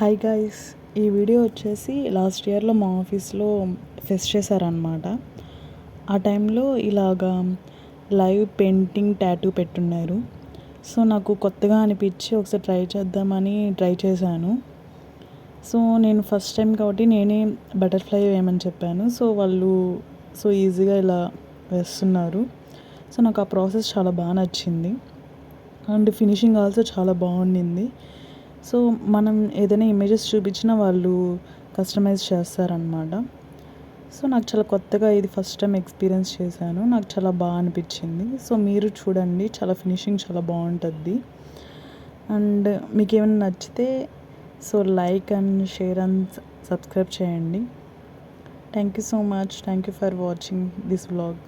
Hi guys, ఈ video వచ్చేసి last ఇయర్లో మా ఆఫీస్లో ఫెస్ట్ చేశారనమాట. ఆ టైంలో ఇలాగా లైవ్ పెయింటింగ్ టాటూ పెట్టున్నారు. సో నాకు కొత్తగా అనిపించి ఒకసారి ట్రై చేద్దామని ట్రై చేశాను. సో నేను ఫస్ట్ టైం కాబట్టి నేనే బటర్ఫ్లై వేయమని చెప్పాను. సో వాళ్ళు ఈజీగా ఇలా వేస్తున్నారు. సో నాకు ఆ ప్రాసెస్ చాలా బాగా నచ్చింది అండ్ ఫినిషింగ్ ఆల్సో చాలా బాగుండింది. సో మనం ఏదైనా ఇమేజెస్ చూపించినా వాళ్ళు కస్టమైజ్ చేస్తారనమాట. సో నాకు చాలా కొత్తగా ఇది ఫస్ట్ టైం ఎక్స్పీరియన్స్ చేశాను. నాకు చాలా బాగా అనిపించింది. సో మీరు చూడండి, చాలా ఫినిషింగ్ చాలా బాగుంటుంది. అండ్ మీకు ఏమైనా నచ్చితే so like and share and subscribe చేయండి. Thank you so much. Thank you for watching this vlog.